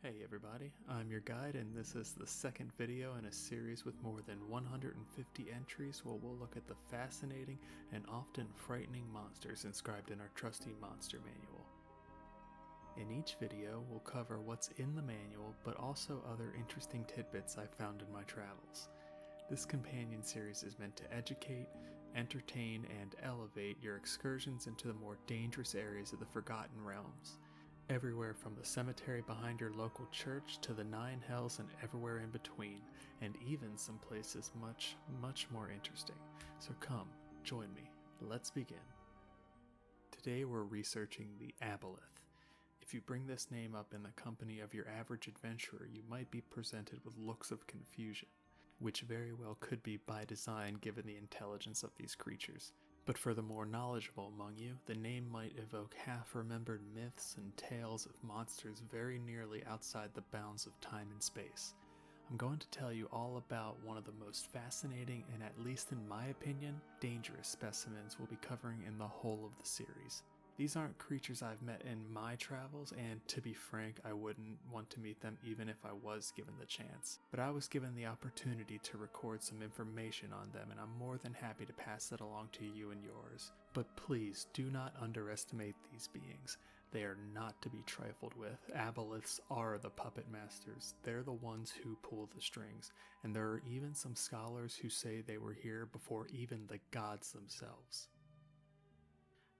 Hey everybody, I'm your guide and this is the second video in a series with more than 150 entries where we'll look at the fascinating and often frightening monsters inscribed in our trusty monster manual. In each video, we'll cover what's in the manual, but also other interesting tidbits I found in my travels. This companion series is meant to educate, entertain, and elevate your excursions into the more dangerous areas of the Forgotten Realms. Everywhere from the cemetery behind your local church to the Nine Hells and everywhere in between, and even some places much, much more interesting. So come, join me. Let's begin. Today we're researching the Aboleth. If you bring this name up in the company of your average adventurer, you might be presented with looks of confusion, which very well could be by design given the intelligence of these creatures. But for the more knowledgeable among you, the name might evoke half-remembered myths and tales of monsters very nearly outside the bounds of time and space. I'm going to tell you all about one of the most fascinating and, at least in my opinion, dangerous specimens we'll be covering in the whole of the series. These aren't creatures I've met in my travels, and to be frank, I wouldn't want to meet them even if I was given the chance. But I was given the opportunity to record some information on them, and I'm more than happy to pass it along to you and yours. But please do not underestimate these beings. They are not to be trifled with. Aboleths are the puppet masters. They're the ones who pull the strings, and there are even some scholars who say they were here before even the gods themselves.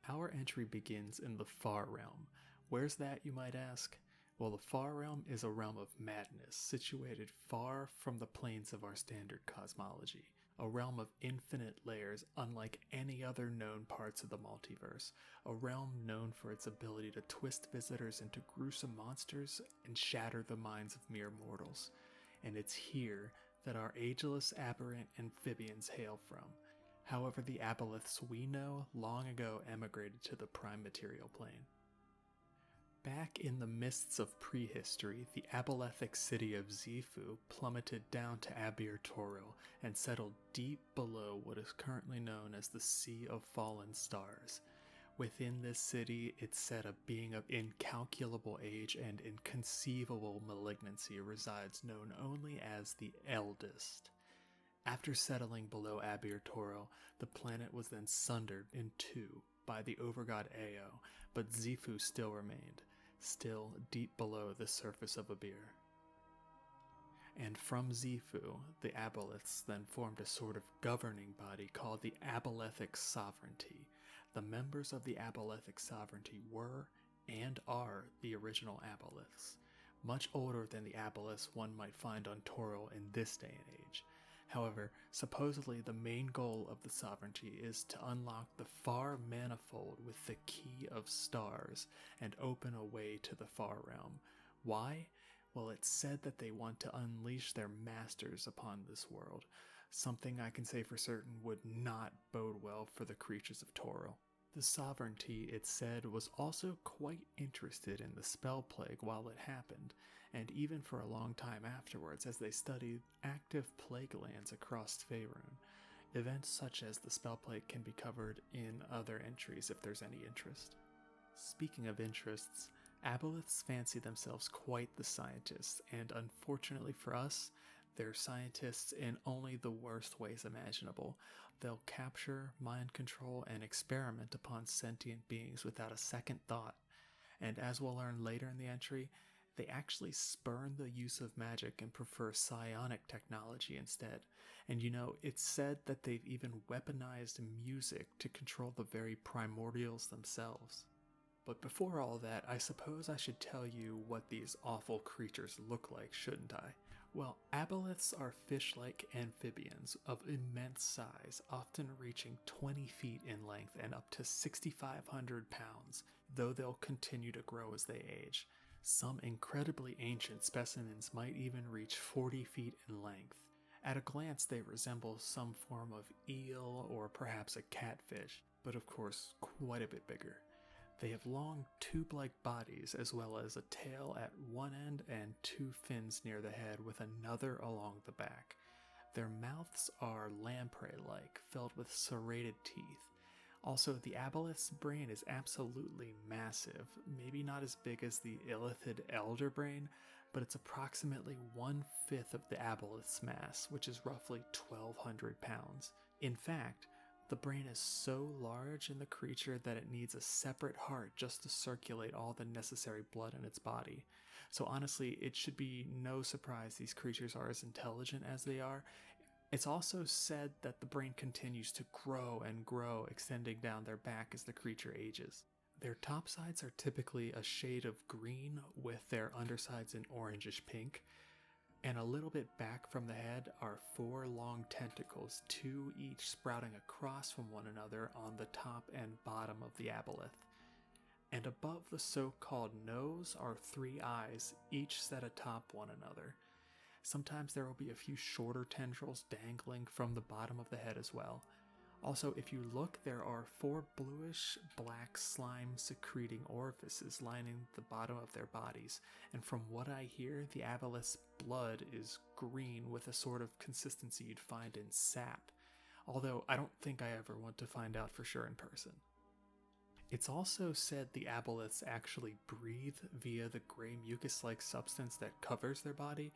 Our entry begins in the Far Realm. Where's that, you might ask? Well, the Far Realm is a realm of madness, situated far from the planes of our standard cosmology. A realm of infinite layers, unlike any other known parts of the multiverse. A realm known for its ability to twist visitors into gruesome monsters and shatter the minds of mere mortals. And it's here that our ageless aberrant amphibians hail from. However, the Aboleths we know long ago emigrated to the prime material plane. Back in the mists of prehistory, the Abolethic city of Xifu plummeted down to Abir Toril and settled deep below what is currently known as the Sea of Fallen Stars. Within this city, it's said a being of incalculable age and inconceivable malignancy resides, known only as the Eldest. After settling below Abir Toril, the planet was then sundered in two by the overgod Ao, but Xifu still remained, still deep below the surface of Abir. And from Xifu, the Aboleths then formed a sort of governing body called the Abolethic Sovereignty. The members of the Abolethic Sovereignty were, and are, the original Aboleths, much older than the Aboleths one might find on Toril in this day and age. However, supposedly the main goal of the sovereignty is to unlock the far manifold with the key of stars and open a way to the far realm. Why? Well, it's said that they want to unleash their masters upon this world, something I can say for certain would not bode well for the creatures of Toril. The sovereignty, it said, was also quite interested in the spell plague while it happened, and even for a long time afterwards as they studied active plague lands across Faerun. Events such as the spell plague can be covered in other entries if there's any interest. Speaking of interests, Aboleths fancy themselves quite the scientists, and unfortunately for us, they're scientists in only the worst ways imaginable. They'll capture, mind control, and experiment upon sentient beings without a second thought. And as we'll learn later in the entry, they actually spurn the use of magic and prefer psionic technology instead. And it's said that they've even weaponized music to control the very primordials themselves. But before all that, I suppose I should tell you what these awful creatures look like, shouldn't I? Well, Aboleths are fish-like amphibians of immense size, often reaching 20 feet in length and up to 6,500 pounds, though they'll continue to grow as they age. Some incredibly ancient specimens might even reach 40 feet in length. At a glance, they resemble some form of eel or perhaps a catfish, but of course quite a bit bigger. They have long tube-like bodies as well as a tail at one end and two fins near the head with another along the back. Their mouths are lamprey-like, filled with serrated teeth. Also, the Aboleth's brain is absolutely massive, maybe not as big as the Illithid elder brain, but it's approximately 1/5 of the aboleth's mass, which is roughly 1,200 pounds. In fact, the brain is so large in the creature that it needs a separate heart just to circulate all the necessary blood in its body. So honestly, it should be no surprise these creatures are as intelligent as they are. It's also said that the brain continues to grow and grow, extending down their back as the creature ages. Their top sides are typically a shade of green with their undersides in orangish pink, and a little bit back from the head are 4 long tentacles, 2 each sprouting across from one another on the top and bottom of the aboleth. And above the so-called nose are 3 eyes, each set atop one another. Sometimes there will be a few shorter tendrils dangling from the bottom of the head as well. Also, if you look, there are 4 bluish-black slime-secreting orifices lining the bottom of their bodies, and from what I hear, the aboleth's blood is green with a sort of consistency you'd find in sap, although I don't think I ever want to find out for sure in person. It's also said the aboleths actually breathe via the gray mucus-like substance that covers their body,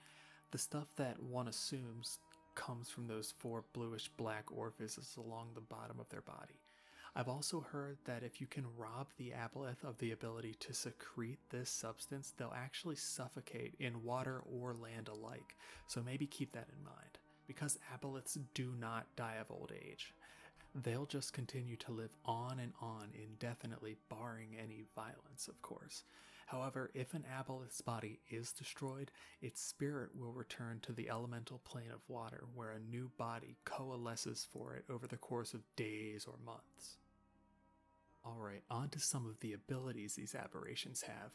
the stuff that one assumes comes from those 4 bluish-black orifices along the bottom of their body. I've also heard that if you can rob the aboleth of the ability to secrete this substance, they'll actually suffocate in water or land alike, so maybe keep that in mind. Because aboleths do not die of old age, they'll just continue to live on and on indefinitely, barring any violence, of course. However, if an aboleth's body is destroyed, its spirit will return to the elemental plane of water, where a new body coalesces for it over the course of days or months. Alright, on to some of the abilities these aberrations have.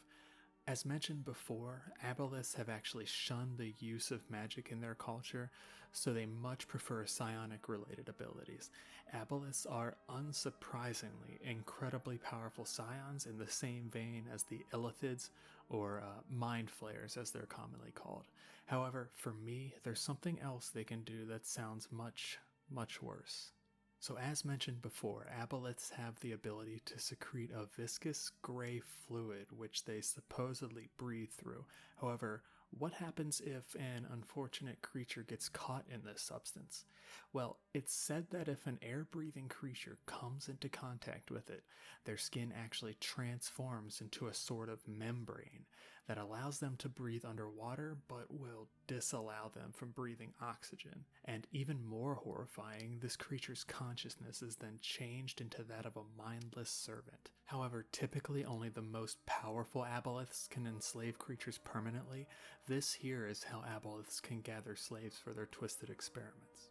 As mentioned before, aboleths have actually shunned the use of magic in their culture, so they much prefer psionic-related abilities. Aboleths are unsurprisingly incredibly powerful scions in the same vein as the illithids, or mind flayers as they're commonly called. However, for me, there's something else they can do that sounds much, much worse. So as mentioned before, aboleths have the ability to secrete a viscous gray fluid which they supposedly breathe through. However, what happens if an unfortunate creature gets caught in this substance? Well, it's said that if an air-breathing creature comes into contact with it, their skin actually transforms into a sort of membrane that allows them to breathe underwater but will disallow them from breathing oxygen. And even more horrifying, this creature's consciousness is then changed into that of a mindless servant. However, typically only the most powerful aboleths can enslave creatures permanently. This here is how aboleths can gather slaves for their twisted experiments.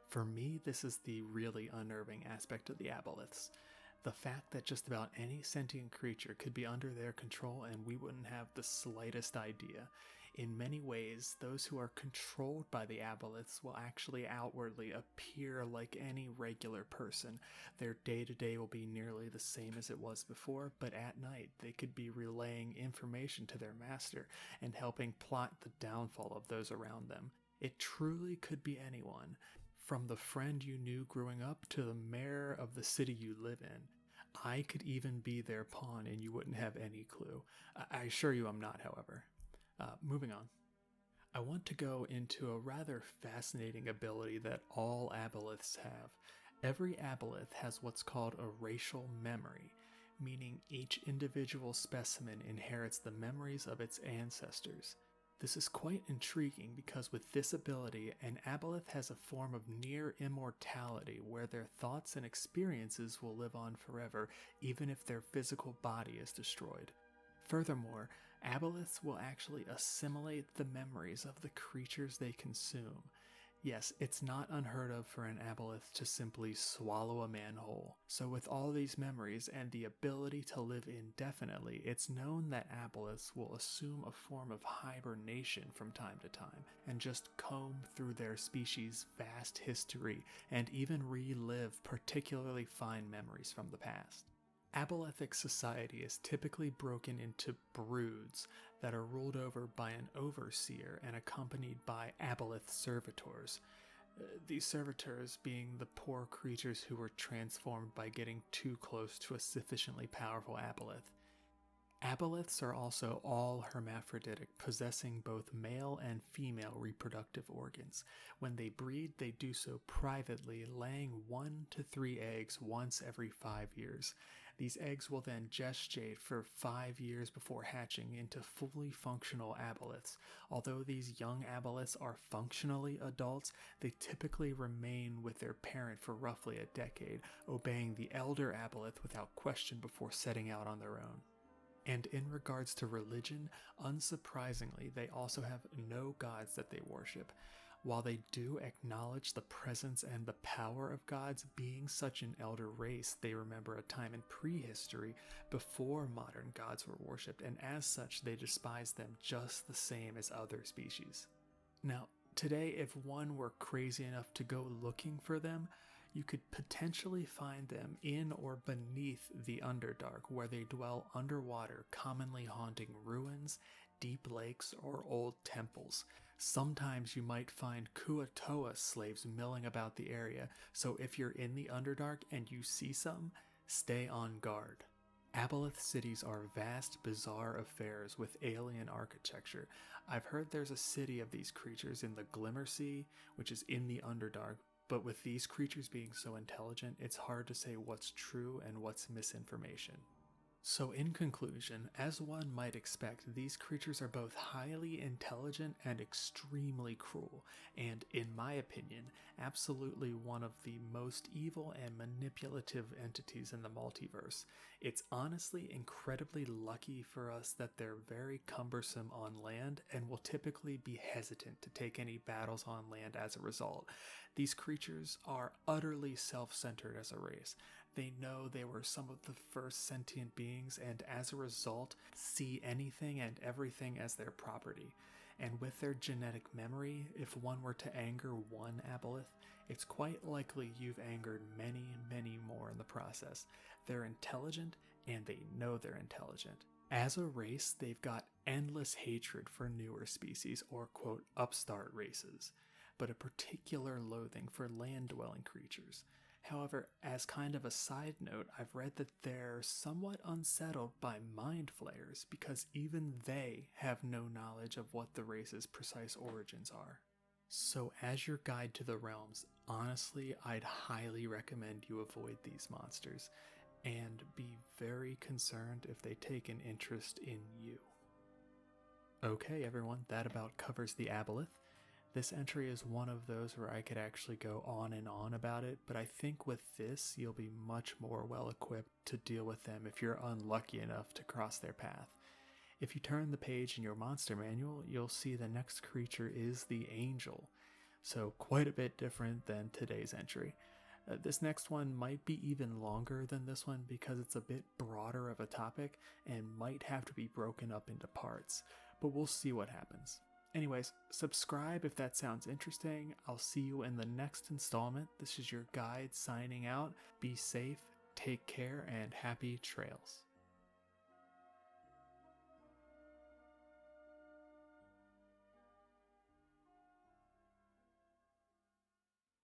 For me, this is the really unnerving aspect of the aboleths. The fact that just about any sentient creature could be under their control and we wouldn't have the slightest idea. In many ways, those who are controlled by the aboleths will actually outwardly appear like any regular person. Their day-to-day will be nearly the same as it was before, but at night they could be relaying information to their master and helping plot the downfall of those around them. It truly could be anyone, from the friend you knew growing up to the mayor of the city you live in. I could even be their pawn and you wouldn't have any clue. I assure you I'm not, however. Moving on. I want to go into a rather fascinating ability that all aboleths have. Every aboleth has what's called a racial memory, meaning each individual specimen inherits the memories of its ancestors. This is quite intriguing because with this ability, an aboleth has a form of near immortality where their thoughts and experiences will live on forever, even if their physical body is destroyed. Furthermore, aboleths will actually assimilate the memories of the creatures they consume. Yes, it's not unheard of for an aboleth to simply swallow a man whole. So with all these memories and the ability to live indefinitely, it's known that aboleths will assume a form of hibernation from time to time and just comb through their species' vast history and even relive particularly fine memories from the past. Abolethic society is typically broken into broods that are ruled over by an overseer and accompanied by aboleth servitors. These servitors being the poor creatures who were transformed by getting too close to a sufficiently powerful aboleth. Aboleths are also all hermaphroditic, possessing both male and female reproductive organs. When they breed, they do so privately, laying 1 to 3 eggs once every 5 years. These eggs will then gestate for 5 years before hatching into fully functional aboleths. Although these young aboleths are functionally adults, they typically remain with their parent for roughly a decade, obeying the elder aboleth without question before setting out on their own. And in regards to religion, unsurprisingly, they also have no gods that they worship. While they do acknowledge the presence and the power of gods, being such an elder race, they remember a time in prehistory before modern gods were worshipped, and as such, they despise them just the same as other species. Now, today, if one were crazy enough to go looking for them, you could potentially find them in or beneath the Underdark, where they dwell underwater, commonly haunting ruins, deep lakes, or old temples. Sometimes you might find Kuatoa slaves milling about the area, so if you're in the Underdark and you see some, stay on guard. Aboleth cities are vast, bizarre affairs with alien architecture. I've heard there's a city of these creatures in the Glimmer Sea, which is in the Underdark, but with these creatures being so intelligent, it's hard to say what's true and what's misinformation. So in conclusion, as one might expect, these creatures are both highly intelligent and extremely cruel, and in my opinion, absolutely one of the most evil and manipulative entities in the multiverse. It's honestly incredibly lucky for us that they're very cumbersome on land and will typically be hesitant to take any battles on land as a result. These creatures are utterly self-centered as a race. They know they were some of the first sentient beings and as a result see anything and everything as their property. And with their genetic memory, if one were to anger one aboleth, it's quite likely you've angered many, many more in the process. They're intelligent and they know they're intelligent. As a race, they've got endless hatred for newer species or quote upstart races, but a particular loathing for land-dwelling creatures. However, as kind of a side note, I've read that they're somewhat unsettled by mind flayers because even they have no knowledge of what the race's precise origins are. So as your guide to the realms, honestly, I'd highly recommend you avoid these monsters and be very concerned if they take an interest in you. Okay everyone, that about covers the Aboleth. This entry is one of those where I could actually go on and on about it, but I think with this, you'll be much more well equipped to deal with them if you're unlucky enough to cross their path. If you turn the page in your monster manual, you'll see the next creature is the Angel, so quite a bit different than today's entry. This next one might be even longer than this one because it's a bit broader of a topic and might have to be broken up into parts, but we'll see what happens. Anyways, subscribe if that sounds interesting. I'll see you in the next installment. This is your guide signing out. Be safe, take care, and happy trails.